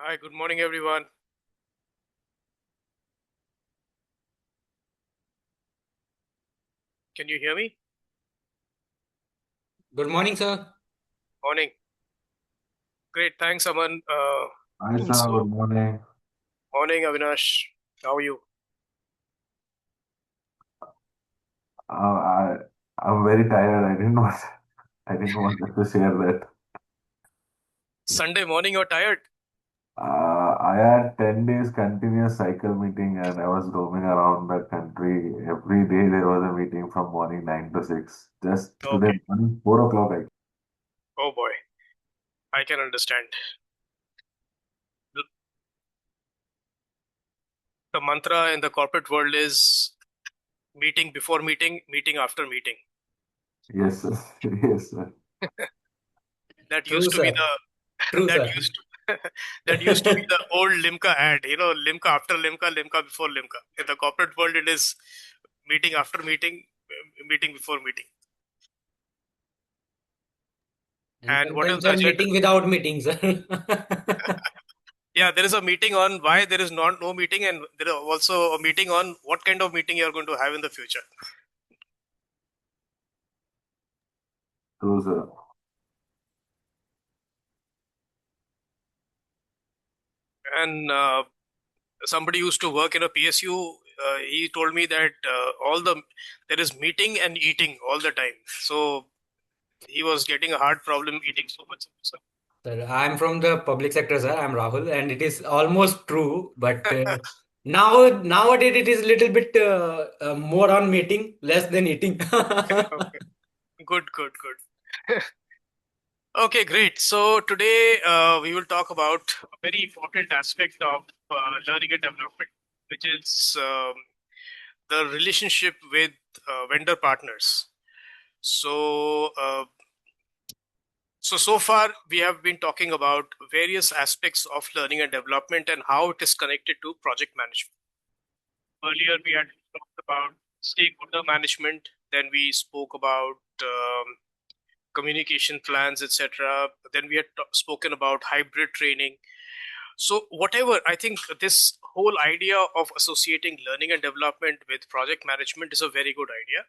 Hi, good morning, everyone. Can you hear me? Good morning, sir. Morning. Great. Thanks, Aman. Hi, sir. So, Good morning. morning, Avinash. How are you? I I'm very tired. I didn't want to share that. Sunday morning, you're tired? I had 10 days continuous cycle meeting and I was roaming around the country. Every day there was a meeting from morning 9 to 6. Just today Okay. morning 4 o'clock. Oh boy, I can understand. The the mantra in the corporate world is meeting before meeting, meeting after meeting. Yes, sir. Yes, sir. That True, used to be sir. the True, that sir. used to that used to be the old Limca ad. Limca after Limca, Limca before Limca. In the corporate world, it is meeting after meeting, meeting before meeting. And And what is sometimes the a agenda? meeting without meetings, sir. Yeah, there is a meeting on why there is not no meeting, and there is also a meeting on what kind of meeting you are going to have in the future. True, sir. And somebody used to work in a PSU. He told me that there is meeting and eating all the time. So he was getting a hard problem eating so much. So, Sir, I'm from the public sector, sir. I'm Rahul, and it is almost true. But nowadays it is little bit more on meeting, less than eating. okay, good, good, good. Okay, great. So today we will talk about a very important aspect of learning and development, which is the relationship with vendor partners. So, so far we have been talking about various aspects of learning and development and how it is connected to project management. Earlier, we had talked about stakeholder management. Then we spoke about communication plans, etc. Then we had spoken about hybrid training. So, whatever, I think this whole idea of associating learning and development with project management is a very good idea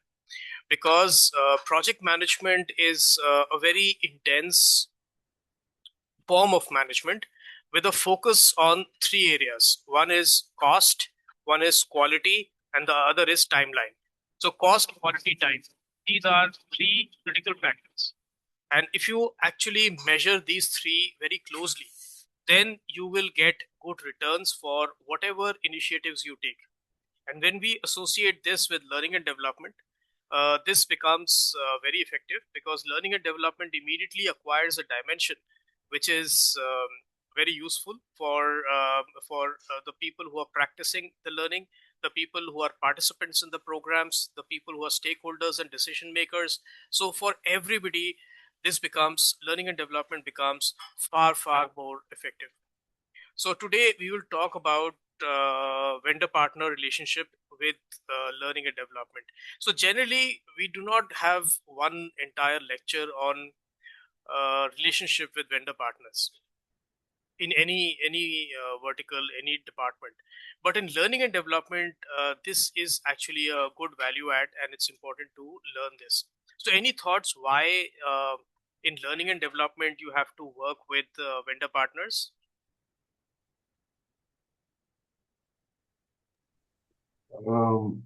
because project management is a very intense form of management with a focus on three areas. One is cost, one is quality, and the other is timeline. So, cost, quality, time. These are three critical factors. And if you actually measure these three very closely, then you will get good returns for whatever initiatives you take. And when we associate this with learning and development, this becomes very effective because learning and development immediately acquires a dimension which is very useful for the people who are practicing the learning, the people who are participants in the programs, the people who are stakeholders and decision makers. So for everybody, this becomes learning and development becomes far more effective. So today we will talk about vendor partner relationship with learning and development. So generally we do not have one entire lecture on relationship with vendor partners in any vertical, any department. But in learning and development, this is actually a good value add, and it's important to learn this. So any thoughts why in learning and development you have to work with vendor partners? Um,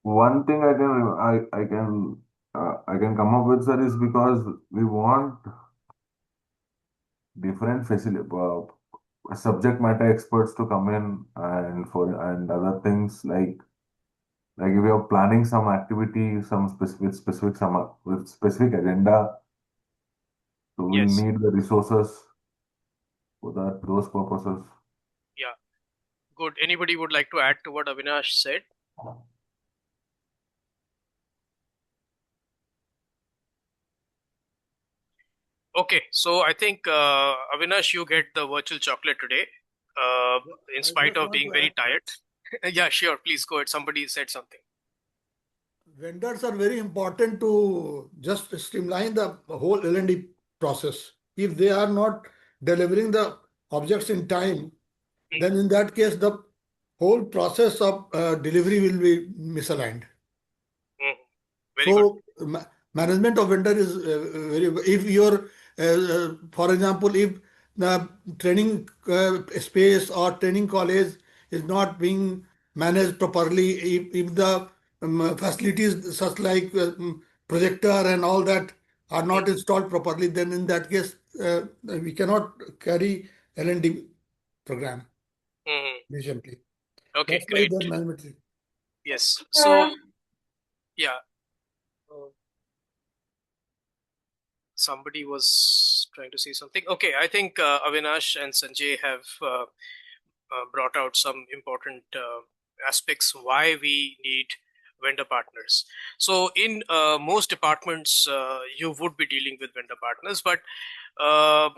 One thing I can come up with, sir, is because we want different subject matter experts to come in and other things like if you're planning some activity, some specific some with specific agenda, so we'll Yes. need the resources for those purposes. Yeah. Good. Anybody would like to add to what Avinash said? Okay, so I think Avinash, you get the virtual chocolate today, uh, in I spite just of want being to very add, tired. Yeah, sure. Please go ahead. Somebody said something. vendors are very important to just streamline the whole L&D process. If they are not delivering the objects in time, then in that case, the whole process of delivery will be misaligned. Mhm. Very good. So management of vendor is very. If your, for example, if the training space or training college is not being managed properly, if the facilities such like projector and all that are not installed properly, then in that case we cannot carry L&D program Mhm. efficiently. Okay, That's why great. the management. Yes. So, yeah, uh, somebody was trying to say something. Okay, I think Avinash and Sanjay have brought out some important aspects why we need vendor partners. So, in most departments, you would be dealing with vendor partners, but uh,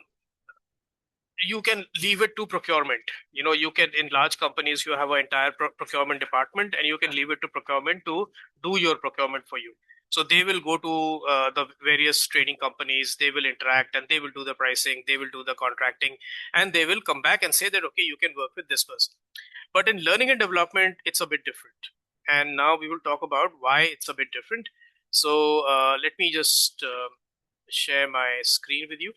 you can leave it to procurement. You can, in large companies, you have an entire procurement department, and you can leave it to procurement to do your procurement for you. So they will go to the various training companies, they will interact, and they will do the pricing, they will do the contracting, and they will come back and say that, okay, you can work with this person. But in learning and development, it's a bit different. And now we will talk about why it's a bit different. So let me just share my screen with you.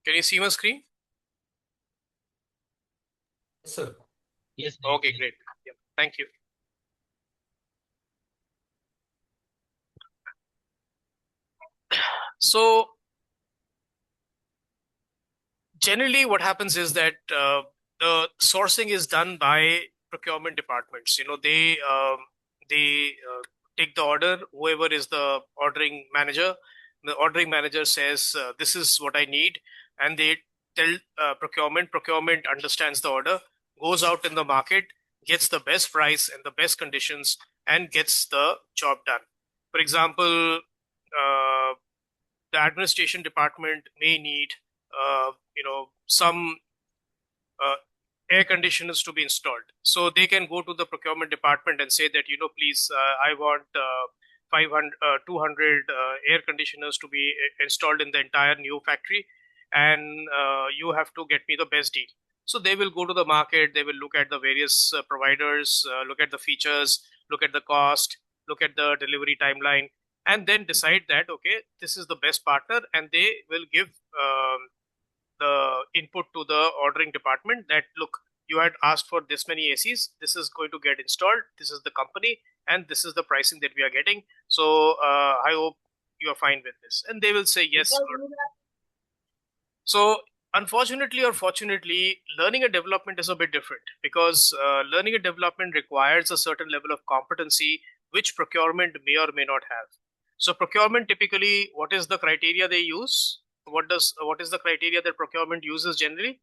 Can you see my screen? Sir. Yes, Okay, great. Yeah, thank you. So generally what happens is that the sourcing is done by procurement departments. They take the order. Whoever is the ordering manager, the ordering manager says, this is what I need, and they tell procurement understands the order, goes out in the market, gets the best price and the best conditions, and gets the job done. For example, the administration department may need some uh, air conditioners to be installed. So they can go to the procurement department and say that, please, I want 500, 200 air conditioners to be installed in the entire new factory, and you have to get me the best deal. So they will go to the market, they will look at the various providers, look at the features, look at the cost, look at the delivery timeline, and then decide that, okay, this is the best partner, and they will give the input to the ordering department that, look, you had asked for this many ACs, this is going to get installed, this is the company, and this is the pricing that we are getting. So I hope you are fine with this, and they will say yes. So unfortunately or fortunately, learning and development is a bit different, because learning and development requires a certain level of competency which procurement may or may not have. So procurement, typically, what is the criteria they use? What is the criteria that procurement uses generally?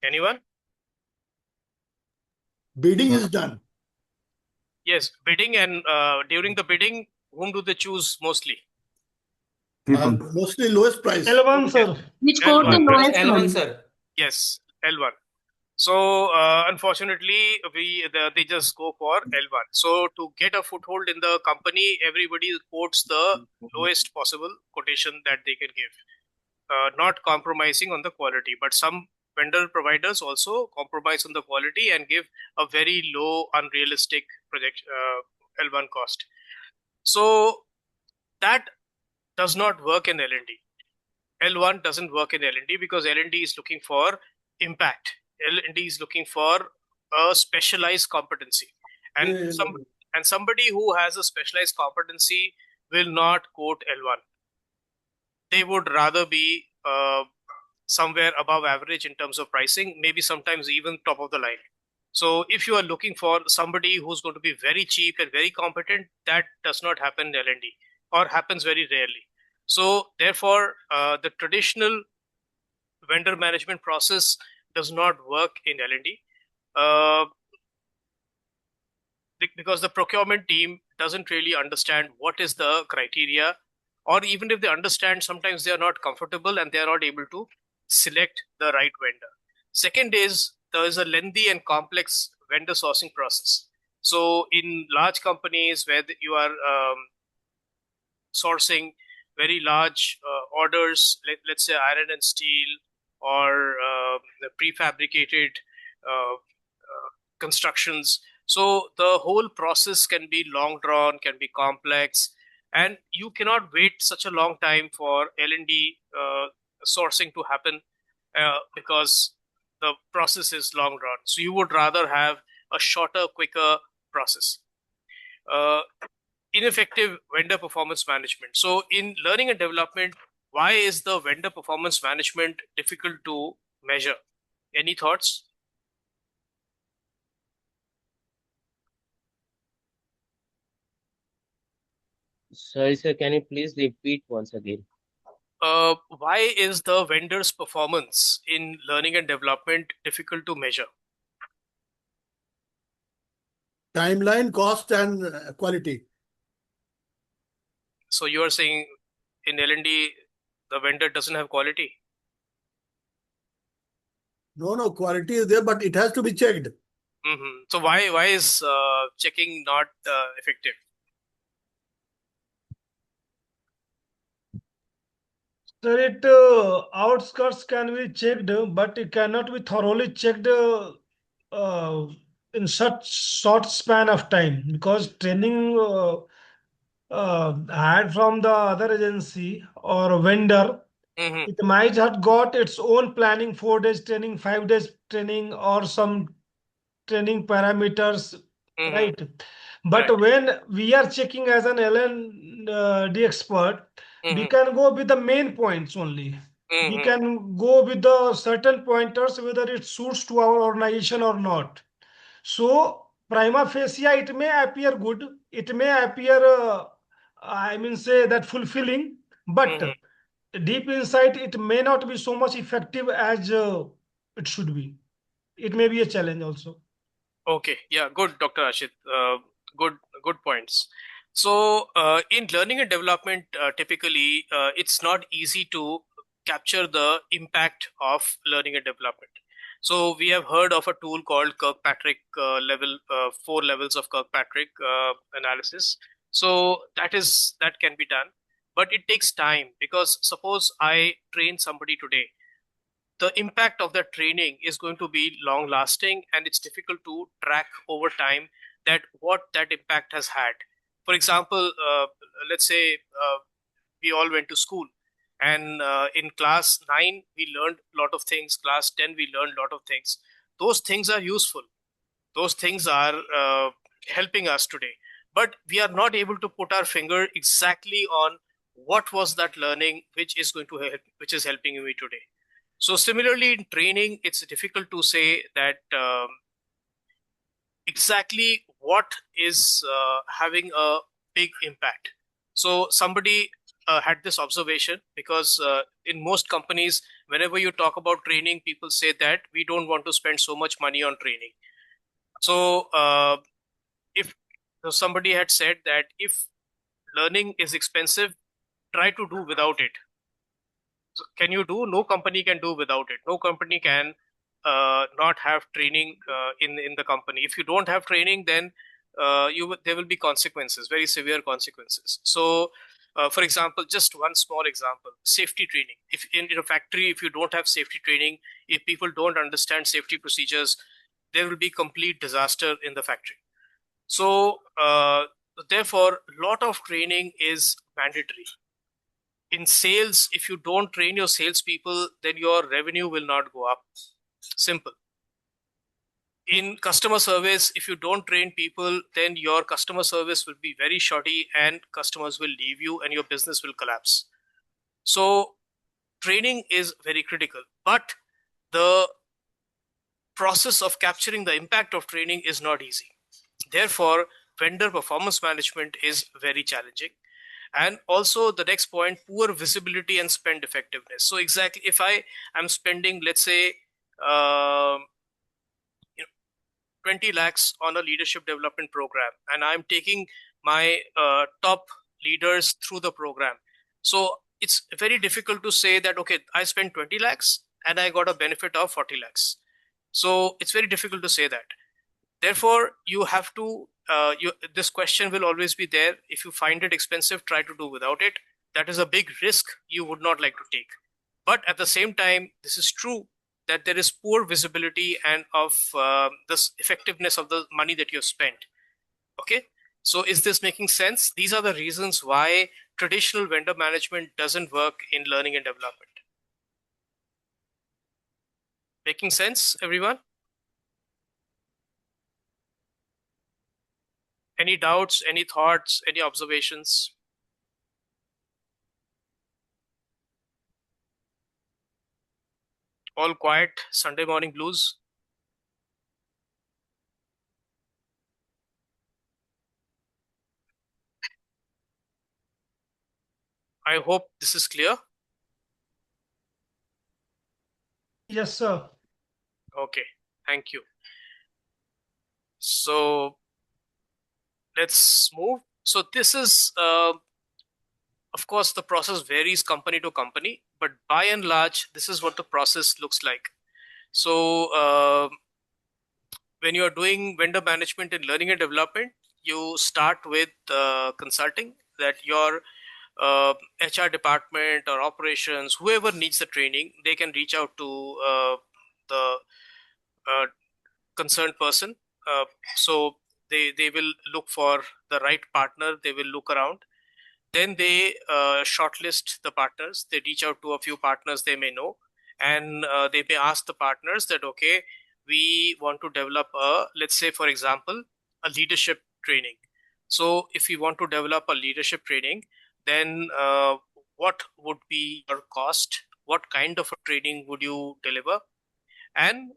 Anyone? Bidding is done. Yes, bidding, and during the bidding, whom do they choose mostly? People. Mostly lowest price. L1, sir. Which quote the L1. lowest L1, one? sir. Yes, L1. So unfortunately, they just go for L1. So to get a foothold in the company, everybody quotes the lowest possible quotation that they can give, not compromising on the quality. But some vendor providers also compromise on the quality and give a very low, unrealistic project L1 cost. So that does not work in L&D. L1 doesn't work in L&D because L&D is looking for impact. L&D is looking for a specialized competency, and somebody who has a specialized competency will not quote L1. They would rather be somewhere above average in terms of pricing, maybe sometimes even top of the line. So if you are looking for somebody who's going to be very cheap and very competent, that does not happen in L&D, or happens very rarely. So therefore, the traditional vendor management process does not work in L&D. Because the procurement team doesn't really understand what is the criteria, or even if they understand, sometimes they are not comfortable and they are not able to select the right vendor. Second is there is a lengthy and complex vendor sourcing process. So in large companies where you are sourcing very large orders, let's say iron and steel, or the prefabricated constructions. So the whole process can be long drawn, can be complex, and you cannot wait such a long time for L&D sourcing to happen because the process is long drawn. So you would rather have a shorter, quicker process. Uh, Ineffective vendor performance management. So in learning and development, why is the vendor performance management difficult to measure? Any thoughts? Sorry, sir, can you please repeat once again? Why is the vendor's performance in learning and development difficult to measure? Timeline, cost, and quality. So you are saying in L&D, the vendor doesn't have quality? No, quality is there, but it has to be checked. So why is checking not effective? Sir, outskirts can be checked, but it cannot be thoroughly checked uh, in such short span of time, because training had from the other agency or vendor, Mm-hmm. it might have got its own planning, 4 days training, 5 days training, or some training parameters, Mm-hmm. right? But Right. when we are checking as an L&D expert, we Mm-hmm. can go with the main points only. We Mm-hmm. can go with the certain pointers whether it suits to our organization or not. So prima facie, it may appear good, it may appear, I mean, say that fulfilling, Mm-hmm. but deep inside, it may not be so much effective as it should be. It may be a challenge also. Okay, yeah, good, Dr. Ashit. Good, good points. So, in learning and development, typically, it's not easy to capture the impact of learning and development. So, we have heard of a tool called Kirkpatrick level, 4 levels of Kirkpatrick analysis. So, that can be done, but it takes time, because suppose I train somebody today, the impact of that training is going to be long lasting, and it's difficult to track over time that what that impact has had. For example, let's say we all went to school, and in class 9 we learned a lot of things, class 10 we learned a lot of things. Those things are useful, those things are helping us today, but we are not able to put our finger exactly on what was that learning which is going to help, which is helping me today. So similarly in training, it's difficult to say that exactly what is having a big impact. So somebody had this observation, because in most companies, whenever you talk about training, people say that we don't want to spend so much money on training. So if somebody had said that if learning is expensive, try to do without it. So can you do? No company can do without it. No company can not have training in the company. If you don't have training, then there will be consequences, very severe consequences. So, for example, just one small example: safety training. If in a factory, if you don't have safety training, if people don't understand safety procedures, there will be complete disaster in the factory. So, therefore, a lot of training is mandatory. In sales, if you don't train your salespeople, then your revenue will not go up. Simple. In customer service, if you don't train people, then your customer service will be very shoddy and customers will leave you and your business will collapse. So training is very critical, but the process of capturing the impact of training is not easy. Therefore, vendor performance management is very challenging. And also the next point, poor visibility and spend effectiveness. So exactly, if I am spending, let's say, um, 20 lakhs on a leadership development program, and I'm taking my top leaders through the program. So it's very difficult to say that, okay, I spent 20 lakhs and I got a benefit of 40 lakhs. So it's very difficult to say that. Therefore, you have to, this question will always be there. If you find it expensive, try to do without it. That is a big risk you would not like to take. But at the same time, this is true that there is poor visibility and of this effectiveness of the money that you've spent. Okay. So is this making sense? These are the reasons why traditional vendor management doesn't work in learning and development. Making sense, everyone? Any doubts, any thoughts, any observations? All quiet, Sunday morning blues? I hope this is clear. Yes, sir. Okay, thank you. So let's move. So this is, of course, the process varies company to company, but by and large, this is what the process looks like. So when you are doing vendor management in learning and development, you start with consulting, that your HR department or operations, whoever needs the training, they can reach out to the uh, concerned person. So they will look for the right partner. They will look around. Then they shortlist the partners. They reach out to a few partners they may know, and they may ask the partners that, okay, we want to develop a, let's say, for example, a leadership training. So if we want to develop a leadership training, then what would be your cost? What kind of a training would you deliver? And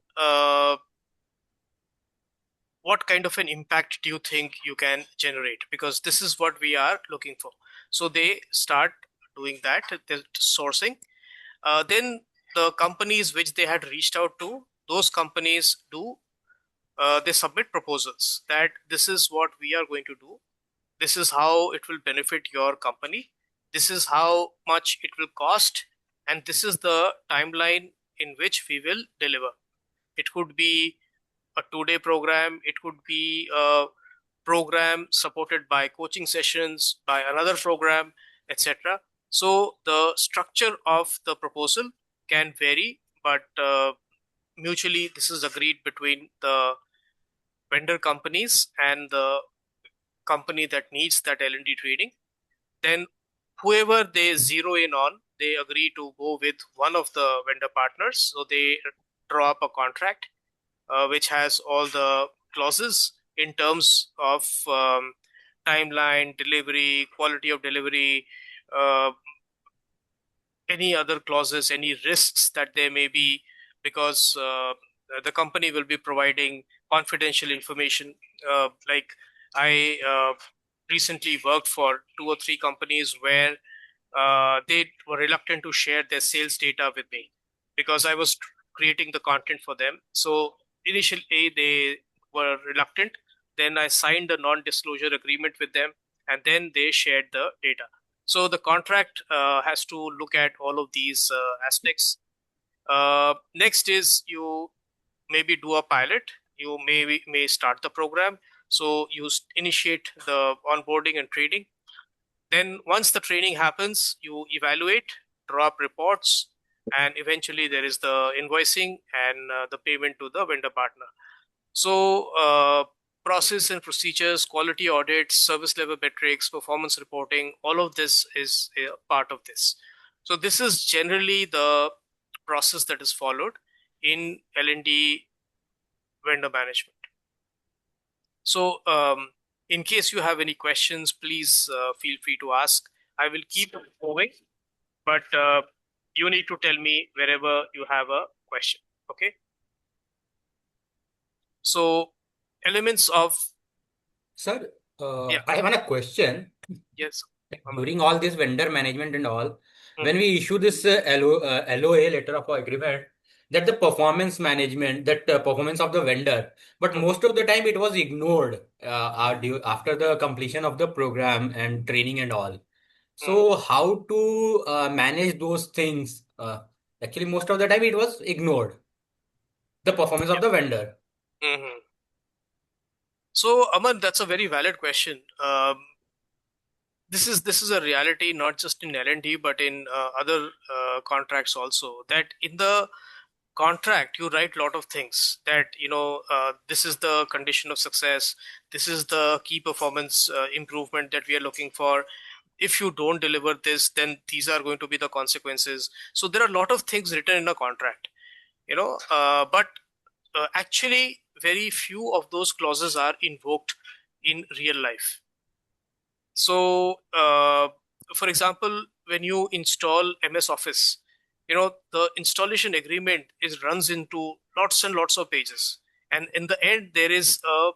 what kind of an impact do you think you can generate? Because this is what we are looking for. So they start doing that, the sourcing. Then the companies which they had reached out to, those companies do, they submit proposals that this is what we are going to do. This is how it will benefit your company. This is how much it will cost. And this is the timeline in which we will deliver. It could be a 2-day program. It could be a program supported by coaching sessions, by another program, etc. So the structure of the proposal can vary, but mutually this is agreed between the vendor companies and the company that needs that L&D training. Then whoever they zero in on, they agree to go with one of the vendor partners. So they draw up a contract which has all the clauses in terms of timeline, delivery, quality of delivery, uh, any other clauses, any risks that there may be, because the company will be providing confidential information. Like I recently worked for 2 or 3 companies where they were reluctant to share their sales data with me because I was creating the content for them. So initially they were reluctant. Then I signed a non-disclosure agreement with them, and then they shared the data. So the contract has to look at all of these aspects. Next is you maybe do a pilot. You may start the program. So you initiate the onboarding and training. Then once the training happens, you evaluate, draw up reports, and eventually there is the invoicing and the payment to the vendor partner. So process and procedures, quality audits, service level metrics, performance reporting, all of this is a part of this. So this is generally the process that is followed in L&D vendor management. So in case you have any questions, please feel free to ask. I will keep moving, but you need to tell me wherever you have a question. Okay. So elements of, Sir, yeah, I have a question. yes. Aman. During all this vendor management and all, when Mhm, we issue this LOA, letter of agreement, that the performance management, that performance of the vendor, but mhm, most of the time it was ignored after the completion of the program and training and all. mhm. So how to manage those things? Actually, most of the time it was ignored, the performance of Yep. the vendor. Mhm. So, Aman, that's a very valid question. This is a reality not just in L&D but in other contracts also. That in the contract you write a lot of things that this is the condition of success. This is the key performance improvement that we are looking for. If you don't deliver this, then these are going to be the consequences. So there are a lot of things written in a contract, but actually very few of those clauses are invoked in real life. So, for example, when you install MS Office, the installation agreement is runs into lots and lots of pages, and in the end, there is a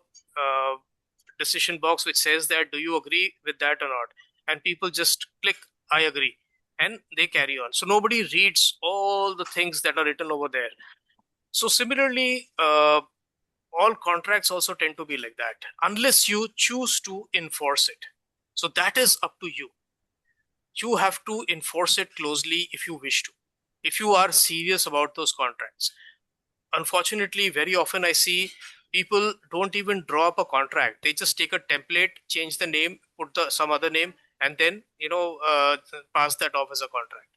decision box which says that do you agree with that or not, and people just click I agree, and they carry on. So nobody reads all the things that are written over there. So similarly, all contracts also tend to be like that unless you choose to enforce it. So that is up to you. You have to enforce it closely if you wish to, if you are serious about those contracts. Unfortunately, very often I see people don't even draw up a contract. They just take a template, change the name, put some other name, and then pass that off as a contract.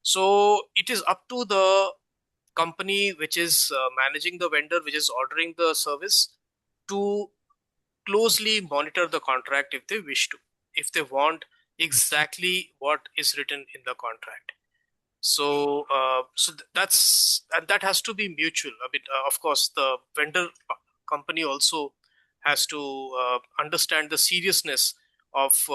So it is up to the company which is managing the vendor, which is ordering the service, to closely monitor the contract if they wish to, if they want exactly what is written in the contract. So, that's and that has to be mutual. I mean, of course, the vendor company also has to understand the seriousness of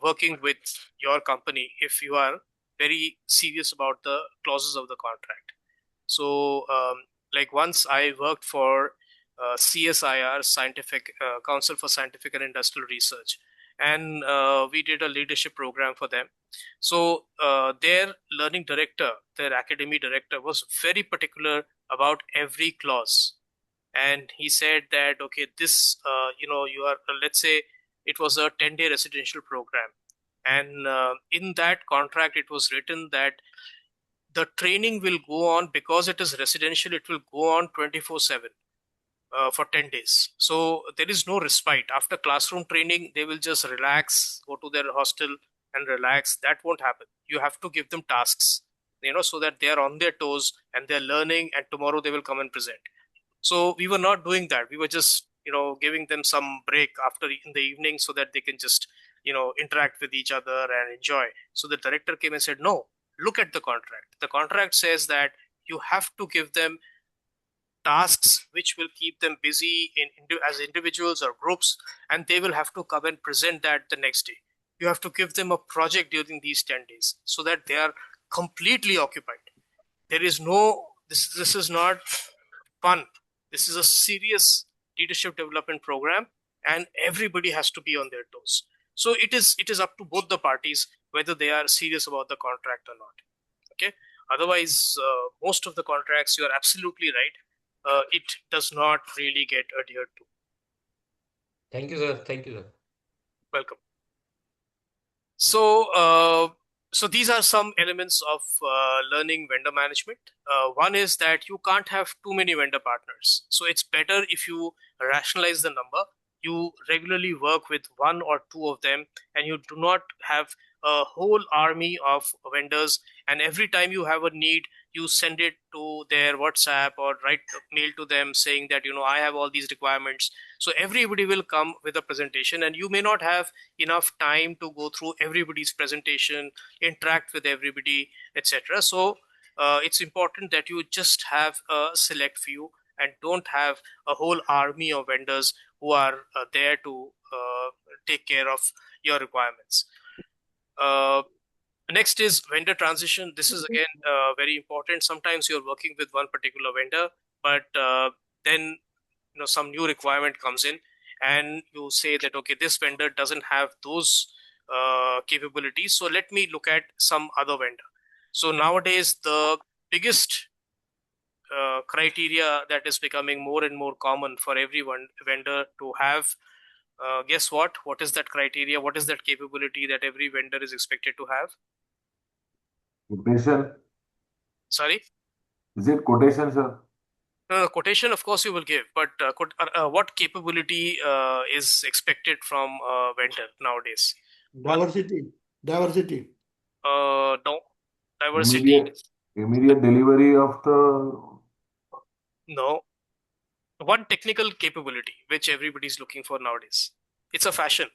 working with your company if you are very serious about the clauses of the contract. So, like once I worked for CSIR, Scientific Council for Scientific and Industrial Research, and we did a leadership program for them. So their learning director, their academy director, was very particular about every clause, and he said that okay, this you are let's say it was a 10-day residential program, and in that contract it was written that the training will go on because it is residential. It will go on 24/7 for 10 days. So there is no respite. After classroom training, they will just relax, go to their hostel and relax. That won't happen. You have to give them tasks, so that they are on their toes and they're learning, and tomorrow they will come and present. So we were not doing that. We were just, giving them some break after in the evening so that they can just, interact with each other and enjoy. So the director came and said, no, look at the contract. The contract says that you have to give them tasks which will keep them busy as individuals or groups, and they will have to come and present that the next day. You have to give them a project during these 10 days so that they are completely occupied. There is no, this is not fun. This is a serious leadership development program, and everybody has to be on their toes. So it is up to both the parties whether they are serious about the contract or not. Okay. Otherwise, most of the contracts, you are absolutely right, it does not really get adhered to. Thank you, sir. Thank you, sir. Welcome. So these are some elements of learning vendor management. One is that you can't have too many vendor partners. So it's better if you rationalize the number. You regularly work with one or two of them, and you do not have a whole army of vendors. And every time you have a need, you send it to their WhatsApp or write a mail to them saying that I have all these requirements. So everybody will come with a presentation, and you may not have enough time to go through everybody's presentation, interact with everybody, etc. So it's important that you just have a select few and don't have a whole army of vendors who are there to take care of your requirements. Uh, Next is vendor transition. This is again very important. Sometimes you're working with one particular vendor, but then some new requirement comes in, and you say that okay, this vendor doesn't have those capabilities. So let me look at some other vendor. So nowadays, the biggest criteria that is becoming more and more common for everyone vendor to have, guess what is that criteria, what is that capability that every vendor is expected to have? Quotation. Sorry. Is it quotation, sir? Quotation, of course, you will give, but what capability is expected from a vendor nowadays? Well, Diversity. no. Diversity, Immediate delivery of the no. One technical capability which everybody is looking for nowadays. It's a fashion.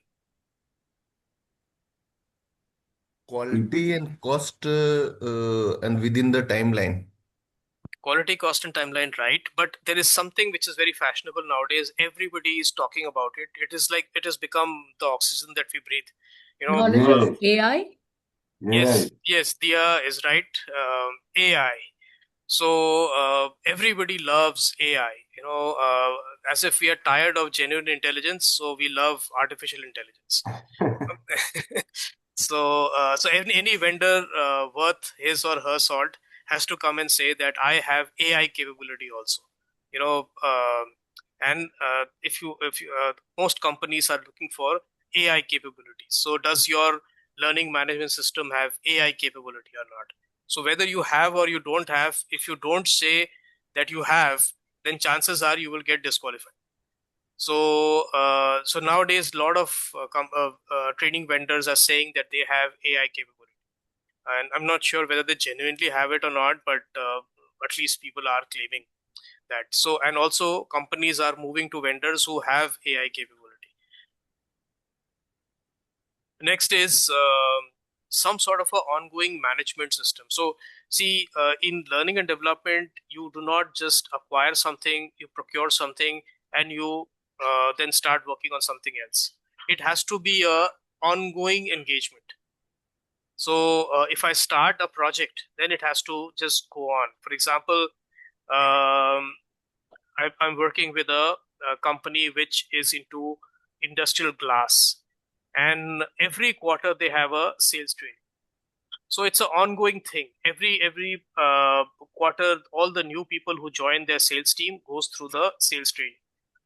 Quality and cost and within the timeline. Quality, cost, and timeline, right? But there is something which is very fashionable nowadays. Everybody is talking about it. It is like it has become the oxygen that we breathe. You know, Knowledge AI. of AI? AI. yes, Dia is right. AI. So everybody loves AI. As if we are tired of genuine intelligence, so we love artificial intelligence. So any vendor worth his or her salt has to come and say that I have AI capability also. You know, and if you most companies are looking for AI capabilities. So does your learning management system have AI capability or not? So whether you have or you don't have, if you don't say that you have, then chances are you will get disqualified. So nowadays, a lot of training vendors are saying that they have AI capability, and I'm not sure whether they genuinely have it or not, but at least people are claiming that. So, and also companies are moving to vendors who have AI capability. Next is some sort of a ongoing management system. So see, in learning and development, you do not just acquire something, you procure something, and you then start working on something else. It has to be a ongoing engagement. So if I start a project, then it has to just go on. For example, I'm working with a company which is into industrial glass, and every quarter they have a sales training. So it's an ongoing thing. Every quarter, all the new people who join their sales team goes through the sales training,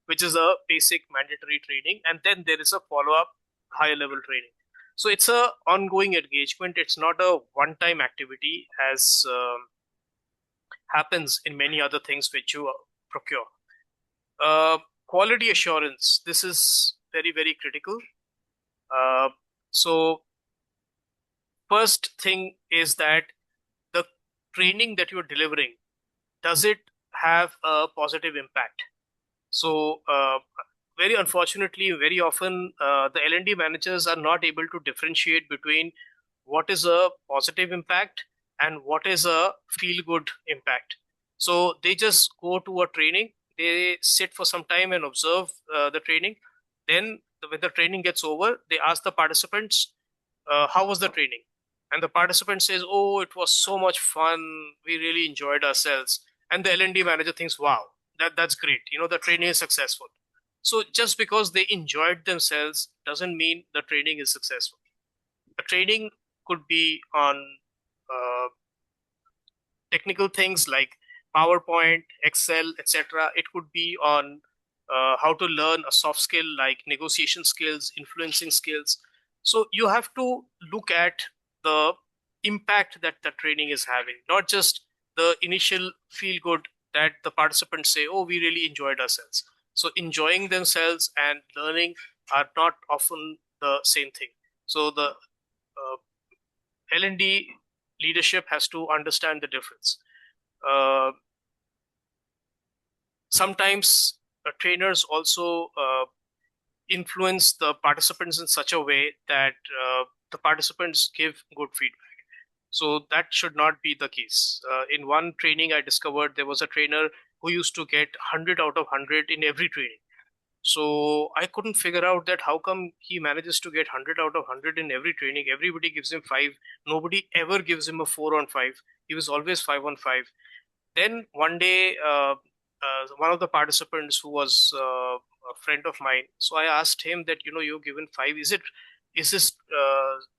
which is a basic mandatory training, and then there is a follow-up higher level training. So it's a ongoing engagement. It's not a one-time activity as happens in many other things which you procure. Quality assurance. This is very, very critical. So first thing is that the training that you're delivering, does it have a positive impact? So very unfortunately, very often the L&D managers are not able to differentiate between what is a positive impact and what is a feel good impact. So they just go to a training, they sit for some time and observe the training. Then when the training gets over, they ask the participants, how was the training? And the participant says, oh, it was so much fun, we really enjoyed ourselves. And the L&D manager thinks, wow, that's great, the training is successful. So just because they enjoyed themselves doesn't mean the training is successful. The training could be on technical things like PowerPoint, Excel, etc. It could be on how to learn a soft skill like negotiation skills, influencing skills. So you have to look at the impact that the training is having, not just the initial feel good that the participants say, oh, we really enjoyed ourselves. So enjoying themselves and learning are not often the same thing. So the L&D leadership has to understand the difference. Sometimes trainers also influence the participants in such a way that the participants give good feedback. So that should not be the case. In one training, I discovered there was a trainer who used to get 100 out of 100 in every training. So I couldn't figure out that how come he manages to get 100 out of 100 in every training. Everybody gives him 5. Nobody ever gives him a 4 on 5. He was always 5 on 5. Then one day, one of the participants who was a friend of mine, so I asked him that, you've given 5. Is it is this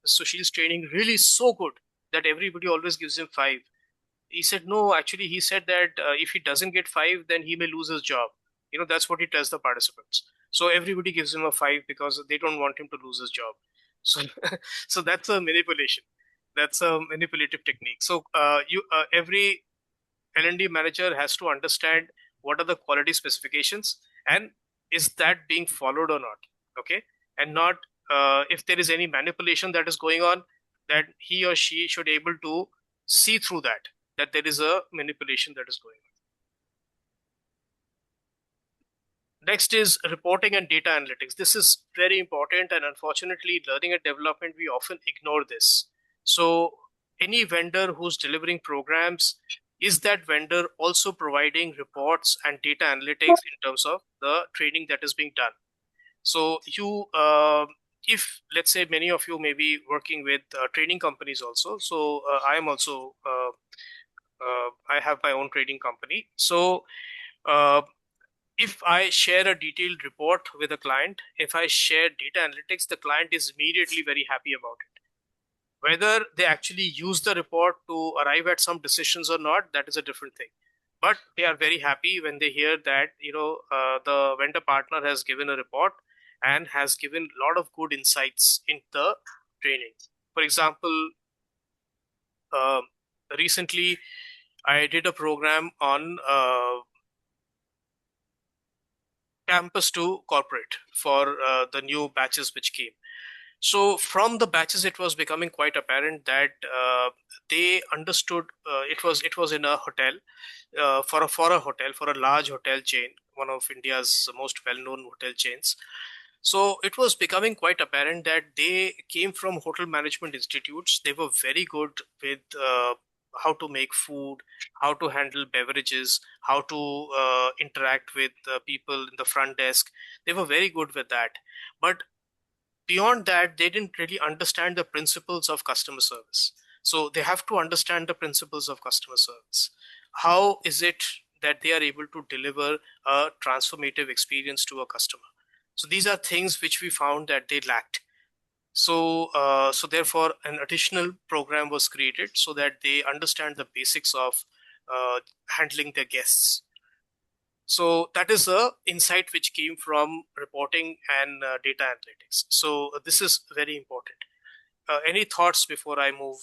Sushil's training really so good that everybody always gives him 5? He said, no, actually, he said that if he doesn't get 5, then he may lose his job. That's what he tells the participants. So everybody gives him a 5 because they don't want him to lose his job. So, so that's a manipulation. That's a manipulative technique. So every L&D manager has to understand what are the quality specifications and is that being followed or not. Okay, and not if there is any manipulation that is going on, that he or she should able to see through that there is a manipulation that is going on. Next is reporting and data analytics. This is very important, and unfortunately, learning and development, we often ignore this. So, any vendor who's delivering programs, is that vendor also providing reports and data analytics in terms of the training that is being done? So, if let's say many of you may be working with training companies also. So, I am also, I have my own trading company. So, uh, if I share a detailed report with a client, if I share data analytics, the client is immediately very happy about it. Whether they actually use the report to arrive at some decisions or not, that is a different thing. But they are very happy when they hear that the vendor partner has given a report and has given a lot of good insights in the training. For example, uh, recently I did a program on campus to corporate for the new batches which came. So from the batches, it was becoming quite apparent that they understood it was in a hotel for a large hotel chain, one of India's most well-known hotel chains. So it was becoming quite apparent that they came from hotel management institutes. They were very good with how to make food, how to handle beverages, how to interact with people in the front desk. They were very good with that. But beyond that, they didn't really understand the principles of customer service. So they have to understand the principles of customer service. How is it that they are able to deliver a transformative experience to a customer? So these are things which we found that they lacked. So therefore, an additional program was created so that they understand the basics of handling their guests. So that is a insight which came from reporting and data analytics. So this is very important. Any thoughts before I move?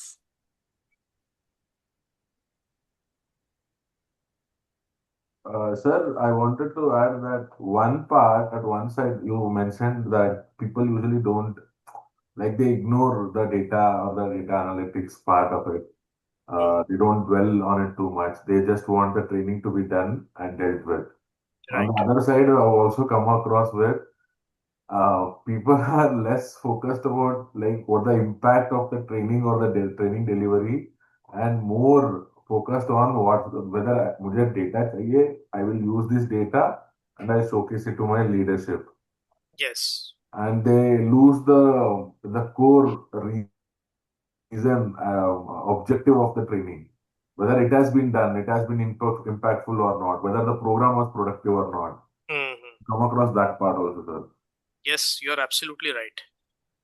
Sir, I wanted to add that one part at one side you mentioned that people usually don't like they ignore the data or the data analytics part of it. Mm, They don't dwell on it too much. They just want the training to be done and dealt with. On the right. other side, I've also come across where people are less focused about like what the impact of the training or the training delivery and more focused on what whether मुझे data चाहिए, I will use this data and I showcase it to my leadership, Yes. and they lose the core reason, objective of the training, whether it has been done, it has been impactful or not, whether the program was productive or not. Mhm. Come across that part also, sir. Yes, you're absolutely right.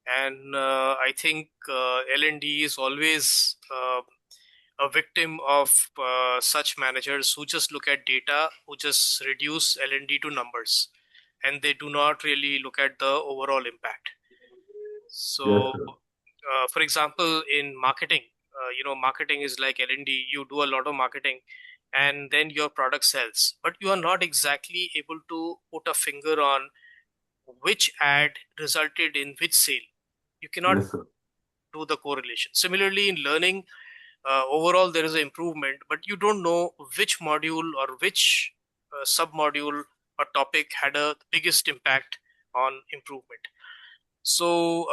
And I think L&D is always a victim of such managers who just look at data, who just reduce L&D to numbers, and they do not really look at the overall impact. Yes, So, sir. for example, in marketing, marketing is like L&D. You do a lot of marketing, and then your product sells, but you are not exactly able to put a finger on which ad resulted in which sale. You cannot Yes, sir. do the correlation. Similarly, in learning, overall there is an improvement, but you don't know which module or which sub module or topic had a biggest impact on improvement. So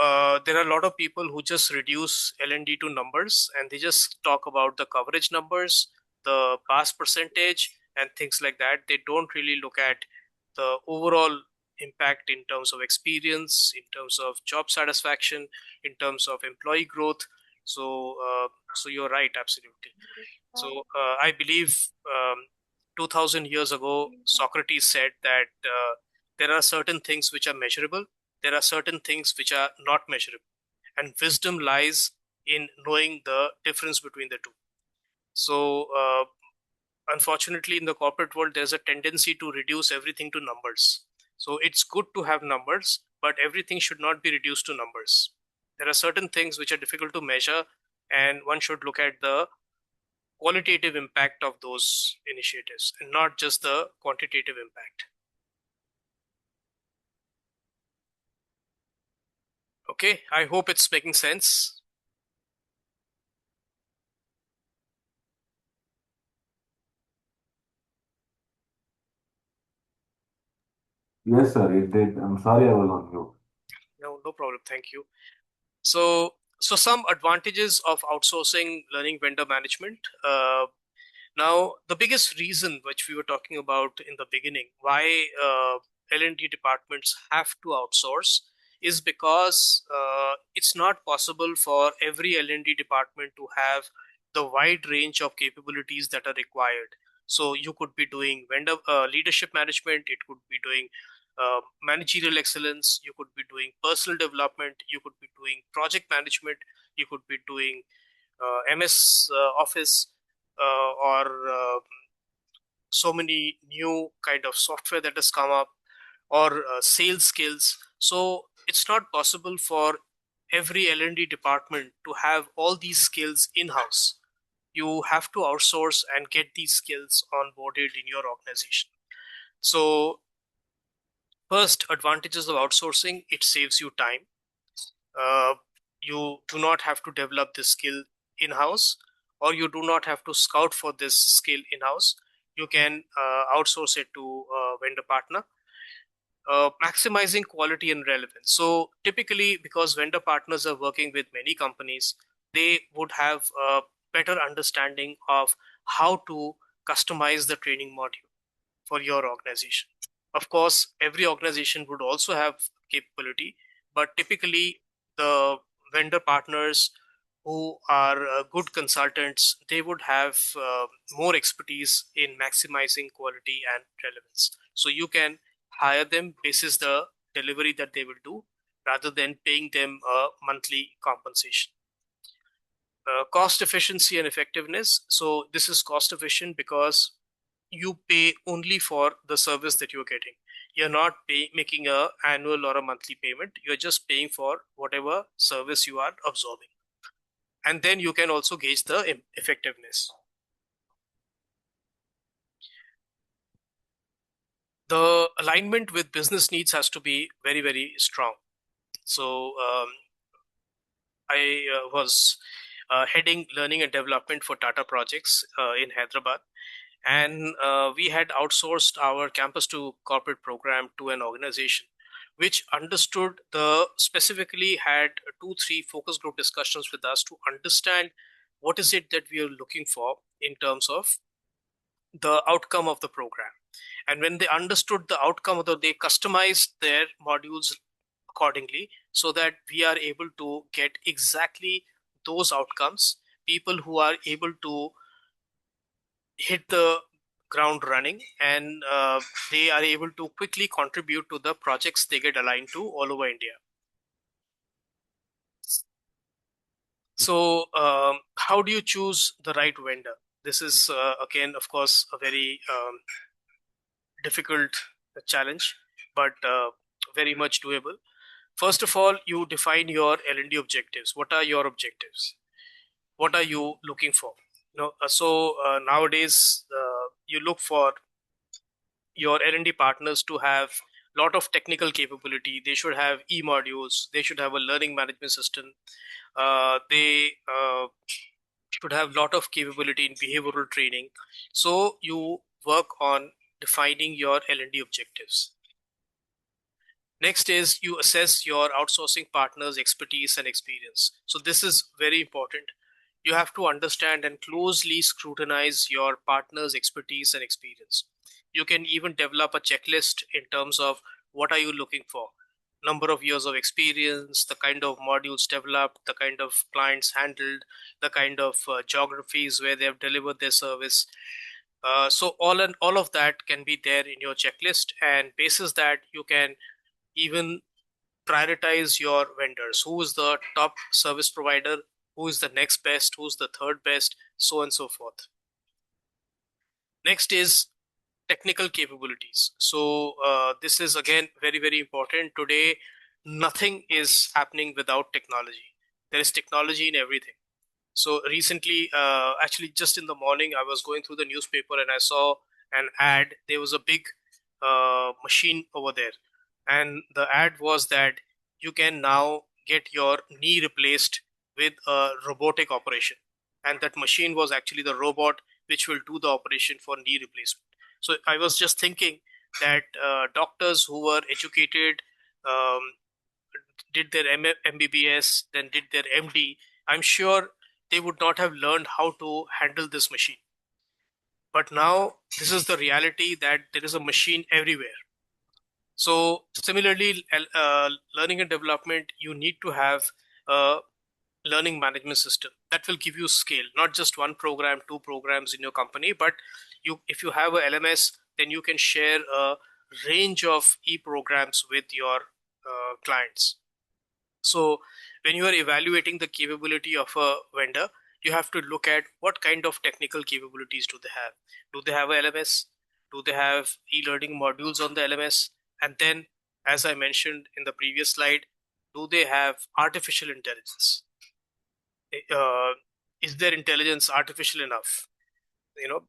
there are a lot of people who just reduce L&D to numbers, and they just talk about the coverage numbers, the pass percentage, and things like that. They don't really look at the overall impact in terms of experience, in terms of job satisfaction, in terms of employee growth. So you're right, absolutely. So I believe 2000 years ago, Socrates said that there are certain things which are measurable there are certain things which are not measurable, and wisdom lies in knowing the difference between the two. So unfortunately, in the corporate world, there's a tendency to reduce everything to numbers. So it's good to have numbers, but everything should not be reduced to numbers. There are certain things which are difficult to measure, and one should look at the qualitative impact of those initiatives and not just the quantitative impact. Okay, I hope it's making sense. Yes, sir, it did. I'm sorry I was on mute. No problem. Thank you. So some advantages of outsourcing learning vendor management. Now, the biggest reason which we were talking about in the beginning, why L&D departments have to outsource, is because it's not possible for every L&D department to have the wide range of capabilities that are required. So you could be doing vendor leadership management, it could be doing managerial excellence, you could be doing personal development, you could be doing project management, you could be doing MS Office, or so many new kind of software that has come up, or sales skills. So it's not possible for every L&D department to have all these skills in-house. You have to outsource and get these skills onboarded in your organization. So first, advantages of outsourcing: it saves you time. uh, you do not have to develop this skill in-house, or you do not have to scout for this skill in-house. You can outsource it to a vendor partner. Maximizing quality and relevance. So typically, because vendor partners are working with many companies, they would have a better understanding of how to customize the training module for your organization. Of course, every organization would also have capability, but typically the vendor partners who are good consultants, they would have more expertise in maximizing quality and relevance. So you can hire them basis the delivery that they will do, rather than paying them a monthly compensation. Cost efficiency and effectiveness. So this is cost efficient because you pay only for the service that you're getting. You're not making a annual or a monthly payment. You're just paying for whatever service you are absorbing. And then you can also gauge the effectiveness. The alignment with business needs has to be very, very strong. So I was heading learning and development for Tata projects in Hyderabad. And we had outsourced our campus to corporate program to an organization which understood specifically had 2-3 focus group discussions with us to understand what is it that we are looking for in terms of the outcome of the program. And when they understood the outcome of they customized their modules accordingly, so that we are able to get exactly those outcomes, people who are able to hit the ground running, and they are able to quickly contribute to the projects they get aligned to all over India. So how do you choose the right vendor? This is again, of course, a very difficult challenge, but very much doable. First of all, you define your L&D objectives. What are your objectives? What are you looking for? Nowadays you look for your L&D partners to have lot of technical capability. They should have e-modules. They should have a learning management system. They should have lot of capability in behavioral training. So you work on defining your L&D objectives. Next is you assess your outsourcing partner's expertise and experience. So this is very important. You have to understand and closely scrutinize your partner's expertise and experience. You can even develop a checklist in terms of what are you looking for. Number of years of experience, the kind of modules developed, the kind of clients handled, the kind of geographies where they have delivered their service. So all of that can be there in your checklist, and basis that you can even prioritize your vendors. Who is the top service provider? Who is the next best? Who's the third best? So on and so forth. Next is technical capabilities. So this is again very, very important. Today, nothing is happening without technology. There is technology in everything. So recently, actually just in the morning, I was going through the newspaper and I saw an ad. There was a big machine over there. And the ad was that you can now get your knee replaced with a robotic operation. And that machine was actually the robot which will do the operation for knee replacement. So I was just thinking that doctors who were educated, um, did their MBBS, then did their MD, I'm sure they would not have learned how to handle this machine. But now this is the reality that there is a machine everywhere. So similarly, learning and development, you need to have a learning management system that will give you scale, not just one program, two programs in your company, but if you have a LMS, then you can share a range of e-programs with your clients. So when you are evaluating the capability of a vendor, you have to look at what kind of technical capabilities do they have. Do they have a LMS? Do they have e-learning modules on the LMS? And then, as I mentioned in the previous slide, do they have artificial intelligence? Uh, is their intelligence artificial enough? Do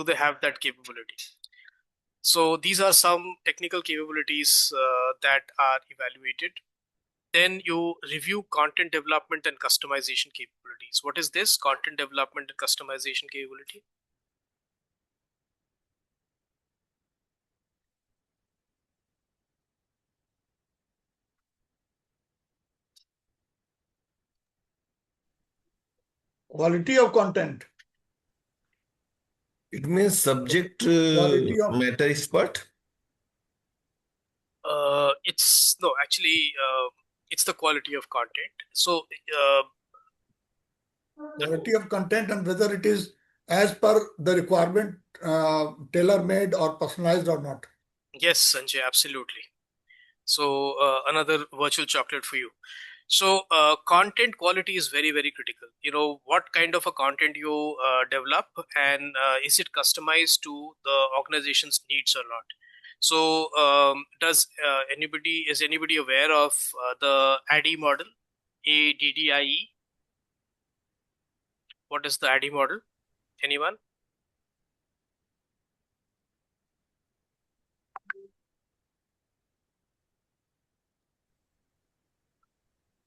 they have that capability? So these are some technical capabilities that are evaluated. Then you review content development and customization capabilities. What is this content development and customization capability? Quality of content. It means subject Quality of matter expert. It's no, actually, it's the quality of content. So uh, quality of content and whether it is as per the requirement, tailor-made or personalized or not. yes, Sanjay, absolutely. So another virtual chocolate for you. So content quality is very, very critical. You know, what kind of a content you develop, and is it customized to the organization's needs or not? So is anybody aware of the ADDIE model? ADDIE. What is the ADDIE model? Anyone?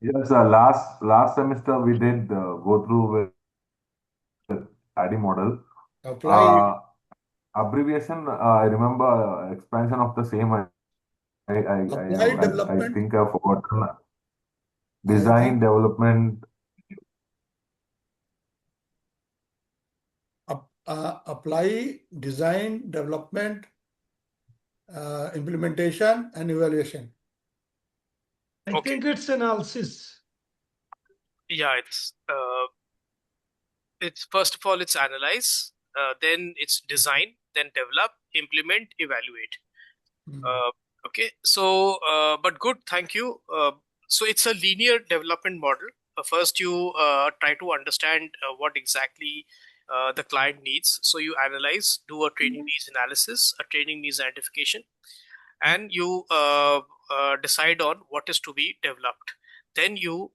Yes, last semester we did go through with ADDIE model. Apply Uh, Abbreviation, I remember expansion of the same. apply I development. think I've forgotten. I Design, think development. apply, design, development, implementation, and evaluation. I Okay. think it's analysis. Yeah, it's first of all it's analyze, then it's design, then develop, implement, evaluate. Okay, so but good, thank you. So it's a linear development model. First, you try to understand what exactly the client needs. So you analyze, do a training needs analysis, a training needs identification, and you decide on what is to be developed. Then you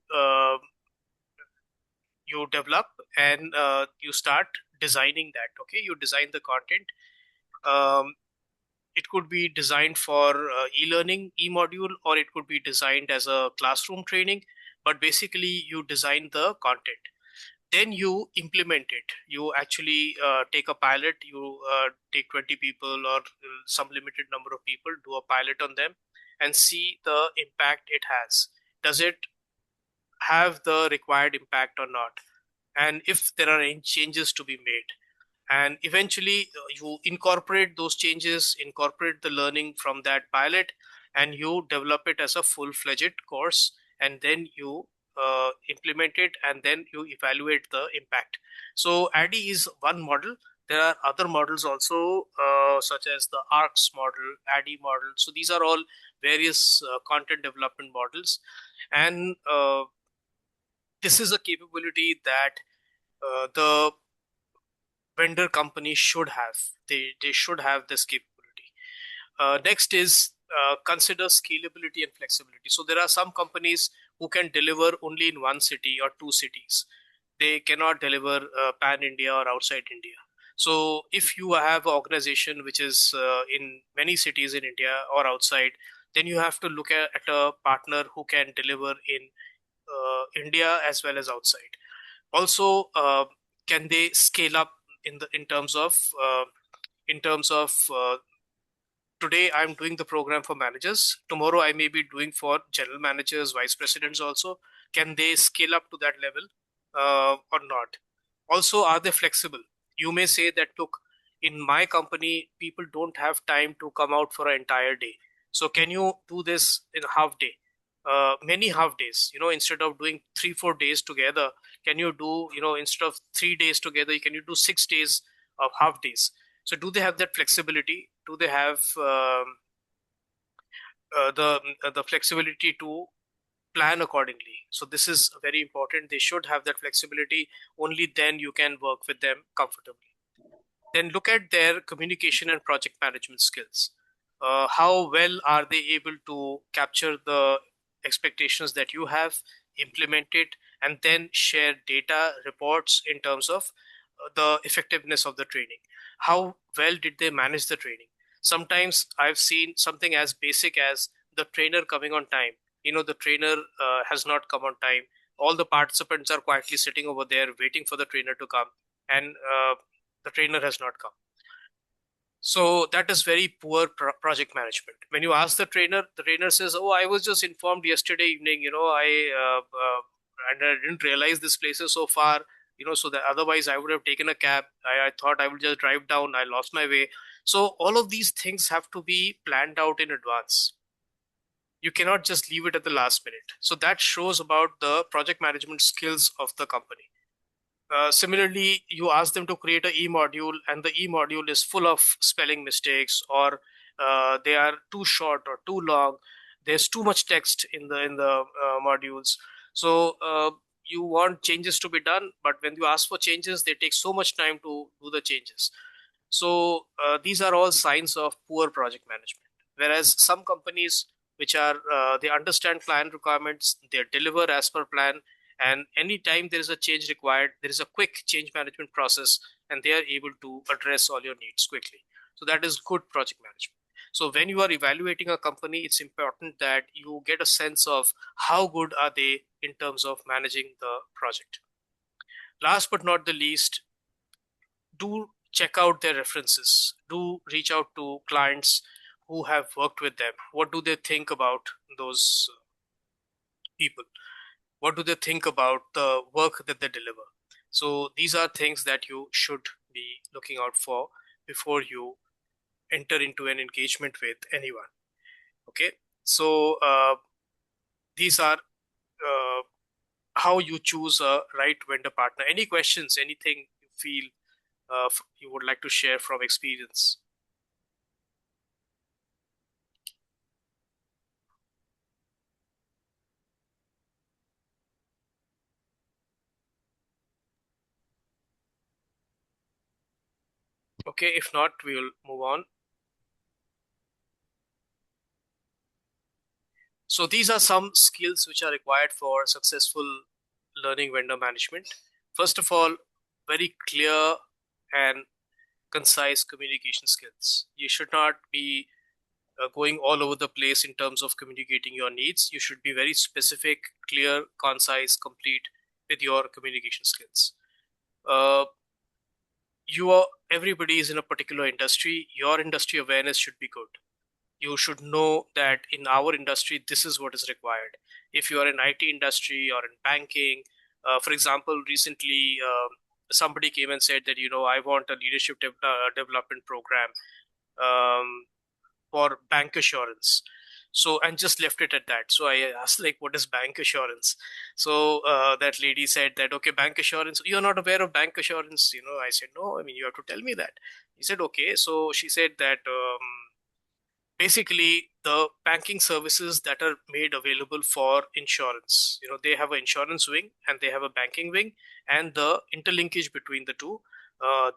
develop and you start designing that. Okay, you design the content. Um, it could be designed for e-learning e-module, or it could be designed as a classroom training, but basically you design the content, then you implement it. You actually take a pilot. You take 20 people or some limited number of people, do a pilot on them and see the impact it has. Does it have the required impact or not? And if there are any changes to be made, and eventually you incorporate those changes, incorporate the learning from that pilot, and you develop it as a full-fledged course, and then you implement it, and then you evaluate the impact. So ADDIE is one model. There are other models also, such as the ARCS model, ADDIE model. So these are all various content development models, and this is a capability that the vendor company should have. They should have this capability. Next is consider scalability and flexibility. So there are some companies who can deliver only in one city or two cities. They cannot deliver pan India or outside India. So if you have an organization which is in many cities in India or outside, then you have to look at a partner who can deliver in India as well as outside. Also, can they scale up in terms of in terms of today I'm doing the program for managers, tomorrow I may be doing for general managers, vice presidents also. Can they scale up to that level or not? Also, are they flexible? You may say that, look, in my company people don't have time to come out for an entire day, so can you do this in a half day, many half days, instead of doing 3-4 days together, can you do, instead of 3 days together, can you do 6 days of half days? So do they have that flexibility? Do they have the flexibility to plan accordingly? So this is very important. They should have that flexibility. Only then you can work with them comfortably. Then look at their communication and project management skills. How well are they able to capture the expectations that you have, implement it, and then share data reports in terms of the effectiveness of the training? How well did they manage the training? Sometimes I've seen something as basic as the trainer coming on time. The trainer has not come on time. All the participants are quietly sitting over there waiting for the trainer to come, and the trainer has not come. So that is very poor project management. When you ask the trainer says, "Oh, I was just informed yesterday evening. And I didn't realize this place is so far. So that otherwise I would have taken a cab. I thought I would just drive down. I lost my way." So all of these things have to be planned out in advance. You cannot just leave it at the last minute. So that shows about the project management skills of the company. Similarly, you ask them to create a e-module, and the e-module is full of spelling mistakes, or they are too short or too long. There's too much text in the modules. So you want changes to be done, but when you ask for changes, they take so much time to do the changes. So these are all signs of poor project management. Whereas some companies, which are they understand client requirements, they deliver as per plan, and anytime there is a change required, there is a quick change management process, and they are able to address all your needs quickly. So that is good project management. So when you are evaluating a company, it's important that you get a sense of how good are they in terms of managing the project. Last but not the least, do check out their references. Do reach out to clients who have worked with them. What do they think about those people? What do they think about the work that they deliver? So these are things that you should be looking out for before you enter into an engagement with anyone. Okay, so these are how you choose a right vendor partner. Any questions? Anything you feel you would like to share from experience? Okay, if not, we will move on. So these are some skills which are required for successful learning vendor management. First of all, very clear and concise communication skills. You should not be going all over the place in terms of communicating your needs. You should be very specific, clear, concise, complete with your communication skills. Everybody is in a particular industry. Your industry awareness should be good. You should know that in our industry this is what is required. If you are in IT industry or in banking, for example, recently somebody came and said that, I want a leadership development program for bank assurance. So, and just left it at that. So I asked, like, what is bank assurance? So that lady said that, okay, bank assurance, you're not aware of bank assurance? I said, no, I mean, you have to tell me that. He said, okay. So she said that basically the banking services that are made available for insurance, they have an insurance wing and they have a banking wing, and the interlinkage between the two,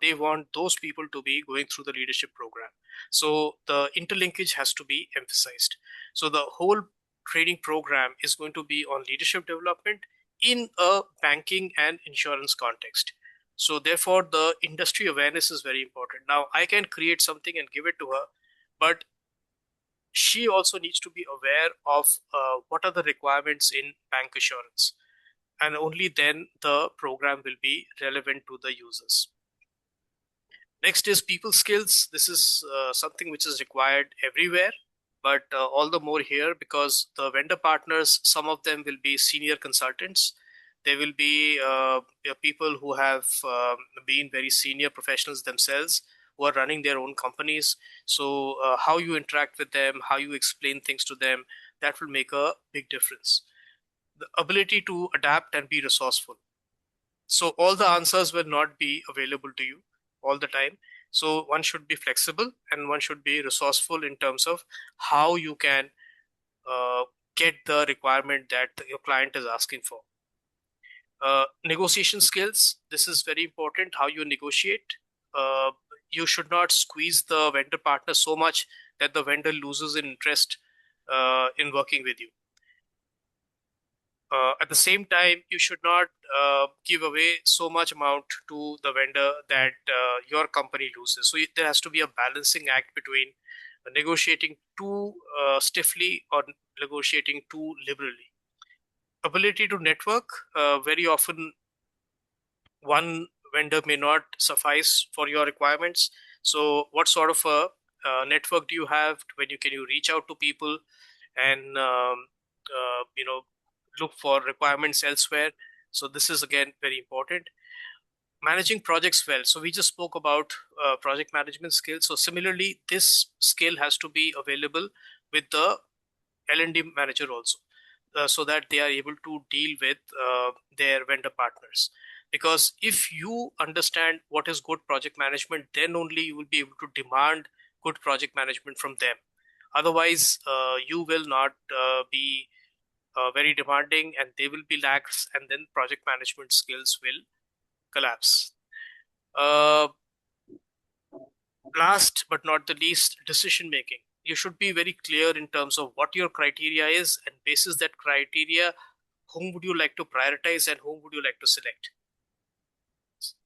they want those people to be going through the leadership program. So the interlinkage has to be emphasized. So the whole training program is going to be on leadership development in a banking and insurance context. So therefore the industry awareness is very important. Now I can create something and give it to her, but she also needs to be aware of what are the requirements in bank assurance, and only then the program will be relevant to the users. Next is people skills. This is something which is required everywhere, but all the more here because the vendor partners, some of them will be senior consultants. There will be people who have been very senior professionals themselves, who are running their own companies. So how you interact with them, how you explain things to them, that will make a big difference. The ability to adapt and be resourceful. So all the answers will not be available to you all the time. So one should be flexible and one should be resourceful in terms of how you can uh, get the requirement that your client is asking for. Negotiation skills. This is very important, how you negotiate. Uh, you should not squeeze the vendor partner so much that the vendor loses interest in working with you. At the same time, you should not give away so much amount to the vendor that your company loses. So there has to be a balancing act between negotiating too stiffly or negotiating too liberally. Ability to network. Very often one vendor may not suffice for your requirements. So what sort of a network do you have? When you can you reach out to people and look for requirements elsewhere? So this is again very important. Managing projects well. So we just spoke about project management skills. So similarly, this skill has to be available with the L&D manager also, so that they are able to deal with their vendor partners. Because if you understand what is good project management, then only you will be able to demand good project management from them. Otherwise, you will not be very demanding and they will be lax, and then project management skills will collapse. Uh, Last but not the least, decision making. You should be very clear in terms of what your criteria is, and basis that criteria, whom would you like to prioritize and whom would you like to select.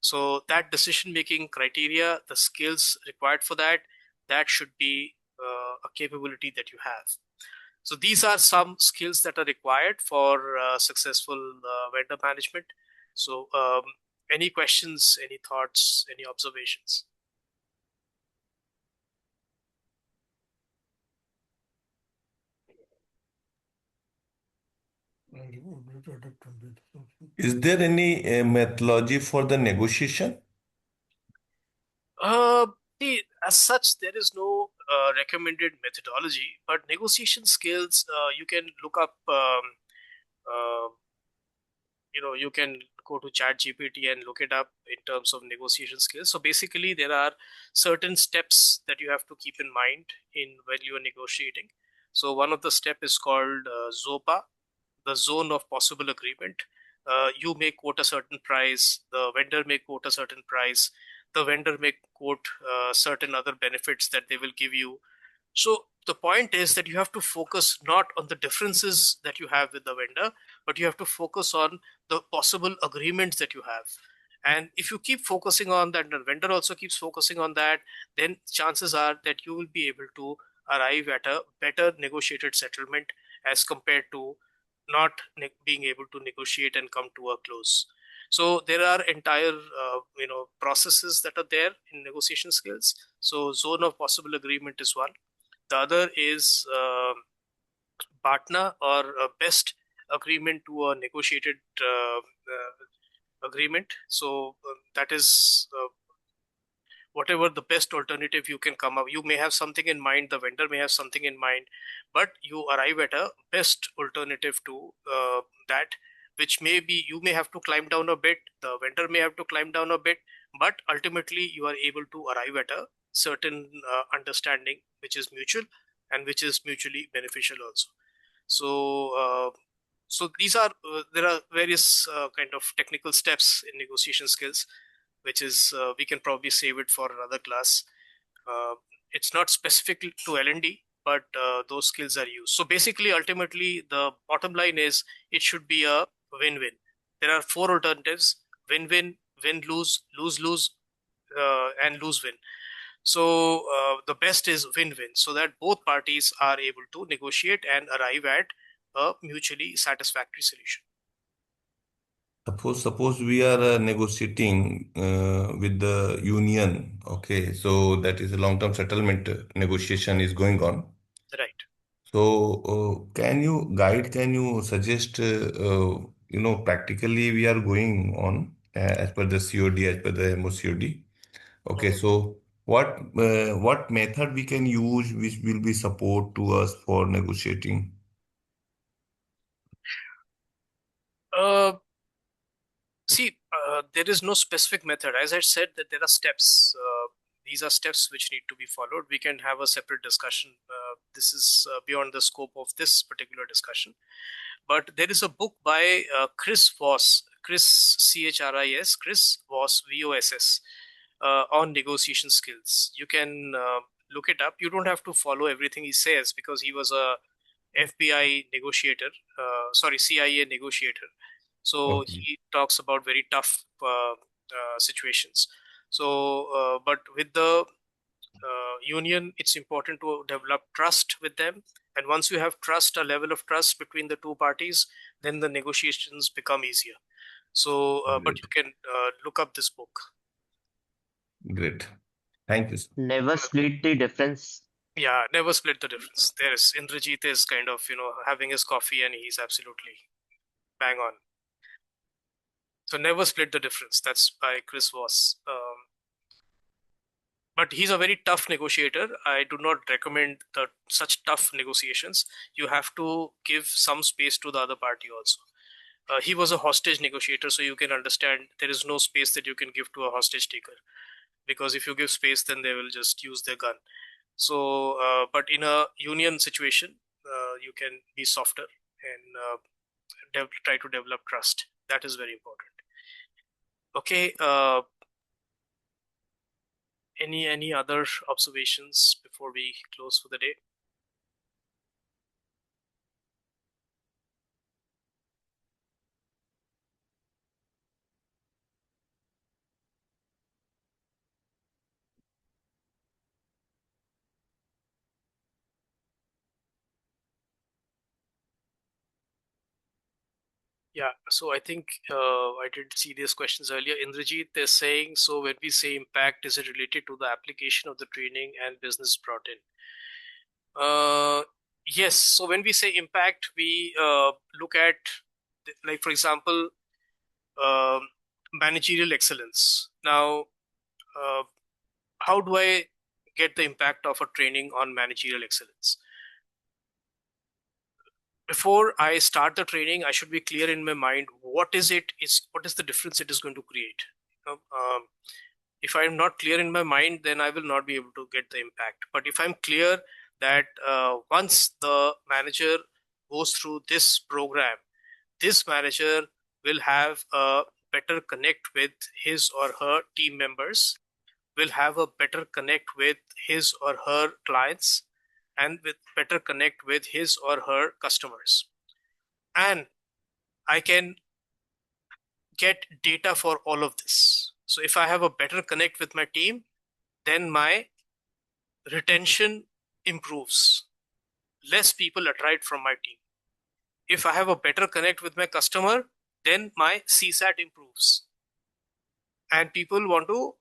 So that decision making criteria, the skills required for that, that should be a capability that you have. So these are some skills that are required for successful vendor management. So any questions, any thoughts, any observations? Is there any methodology for the negotiation? Uh, as such, there is no recommended methodology, but negotiation skills, you can look up, uh, you can go to chat gpt and look it up in terms of negotiation skills. So basically there are certain steps that you have to keep in mind in when you are negotiating. So one of the step is called zopa, the zone of possible agreement. You may quote a certain price, the vendor may quote a certain price, the vendor may quote certain other benefits that they will give you. So the point is that you have to focus not on the differences that you have with the vendor, but you have to focus on the possible agreements that you have. And if you keep focusing on that, and the vendor also keeps focusing on that, then chances are that you will be able to arrive at a better negotiated settlement as compared to not being able to negotiate and come to a close. So there are entire processes that are there in negotiation skills. So zone of possible agreement is one. The other is partner or best agreement to a negotiated agreement. So that is whatever the best alternative you can come up. You may have something in mind, the vendor may have something in mind, but you arrive at a best alternative to that, which may be you may have to climb down a bit, the vendor may have to climb down a bit, but ultimately you are able to arrive at a certain understanding which is mutual and which is mutually beneficial also. So these are there are various kind of technical steps in negotiation skills, which is we can probably save it for another class. uh, it's not specific to L&D, but those skills are used. So basically, ultimately, the bottom line is it should be a win-win. There are four alternatives: win-win, win-lose, lose-lose, and lose-win. So the best is win-win, so that both parties are able to negotiate and arrive at a mutually satisfactory solution. Suppose we are negotiating with the union. Okay, so that is a long-term settlement negotiation is going on. Right. So, can you suggest, practically we are going on as per the COD, as per the MOCOD. Okay, Mhm. so what method we can use which will be support to us for negotiating? Uh, See, there is no specific method. As I said, that there are steps. These are steps which need to be followed. We can have a separate discussion. This is beyond the scope of this particular discussion. But there is a book by Chris Voss, Chris Chris, Chris Voss, Voss, on negotiation skills. You can look it up. You don't have to follow everything he says because he was a FBI negotiator, sorry, CIA negotiator. So Okay, he talks about very tough situations. So, but with the union, it's important to develop trust with them. And once you have trust, a level of trust between the two parties, then the negotiations become easier. So, but great, you can look up this book. great. Thank you, sir. Never split the difference. Yeah, never split the difference. There's Indrajit is kind of, having his coffee and he's absolutely bang on. So never split the difference. That's by Chris Voss. But he's a very tough negotiator. I do not recommend such tough negotiations. You have to give some space to the other party also. He was a hostage negotiator, so you can understand there is no space that you can give to a hostage taker, because if you give space, then they will just use their gun. So, but in a union situation, you can be softer and try to develop trust. That is very important. Okay. Any other observations before we close for the day? Yeah, so I think I did see these questions earlier. Indrajit is saying, so when we say impact, is it related to the application of the training and business brought in? Yes, so when we say impact, we look at, like, for example, um managerial excellence. Now, uh, how do I get the impact of a training on managerial excellence? Before I start the training, I should be clear in my mind what is the difference it is going to create. You know, if I'm not clear in my mind, then I will not be able to get the impact. But if I'm clear that once the manager goes through this program, this manager will have a better connect with his or her team members, will have a better connect with his or her clients, and with better connect with his or her customers. And I can get data for all of this. So if I have a better connect with my team, then my retention improves. Less people attract from my team. If I have a better connect with my customer, then my CSAT improves and people want to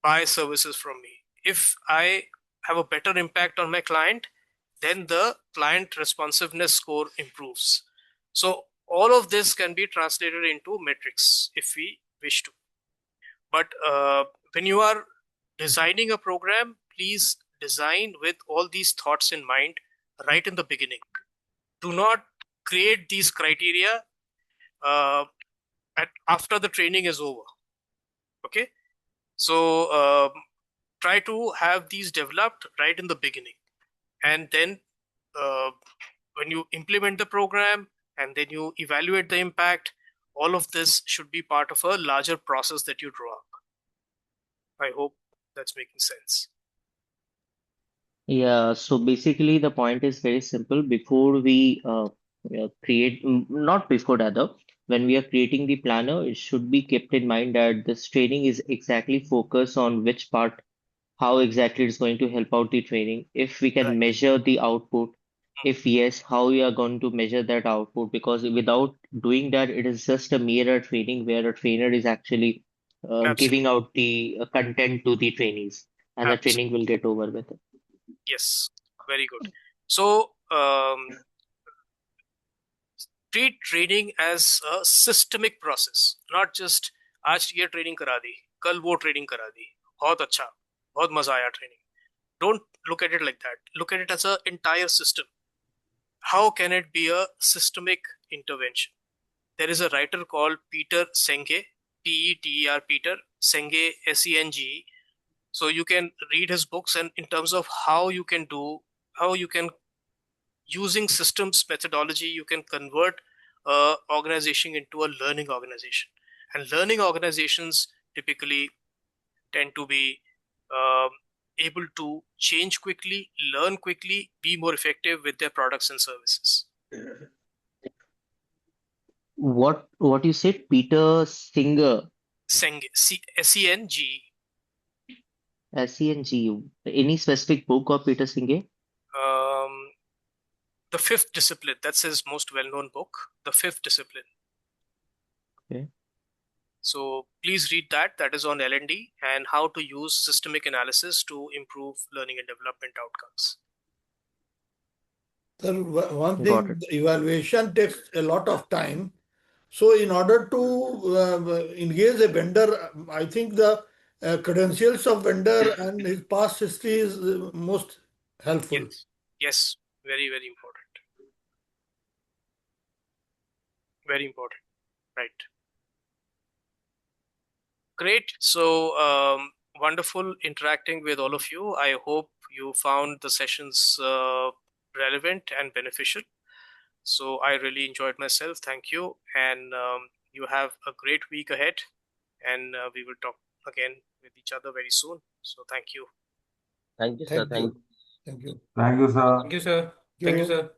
buy services from me. If I have a better impact on my client, then the client responsiveness score improves. So all of this can be translated into metrics if we wish to. But when you are designing a program, please design with all these thoughts in mind right in the beginning. Do not create these criteria after the training is over. Okay, so try to have these developed right in the beginning, and then uh, when you implement the program and then you evaluate the impact, all of this should be part of a larger process that you draw up. I hope that's making sense. Yeah, so basically the point is very simple. Before we create, not before rather, when we are creating the planner, it should be kept in mind that this training is exactly focused on which part, how exactly it's going to help out the training. If we can Right. measure the output, if yes, how we are going to measure that output, because without doing that, it is just a mere training where a trainer is actually Absolutely. giving out the content to the trainees, and the Absolutely. training will get over with. Yes. Very good. So treat training as a systemic process, not just आज ये training करा दी, कल वो training करा दी, बहुत अच्छा, बहुत मजा आया training. Don't look at it like that. Look at it as an entire system. How can it be a systemic intervention? There is a writer called Peter Senge, Peter, Peter Senge, Senge. So you can read his books, and in terms of how you can using systems methodology, you can convert a organization into a learning organization. And learning organizations typically tend to be um, able to change quickly, learn quickly, be more effective with their products and services. What you said, Peter Singer, Seng, Seng. SENG. Any specific book of Peter Singer? Um, the Fifth Discipline, that's his most well-known book, The Fifth Discipline. Okay. So please read that. That is on L&D and how to use systemic analysis to improve learning and development outcomes. Sir, one Got thing, it. the evaluation takes a lot of time. So, in order to engage a vendor, I think the credentials of vendor and his past history is most helpful. Yes. Yes. Very, very important. Very important. Right. Great. So wonderful interacting with all of you. I hope you found the sessions relevant and beneficial. So I really enjoyed myself. Thank you. And you have a great week ahead. And we will talk again with each other very soon. So thank you. Thank you, sir. Thank Thank you. Thank you. Thank you, sir. Thank you, sir. Thank Thank you, you. sir.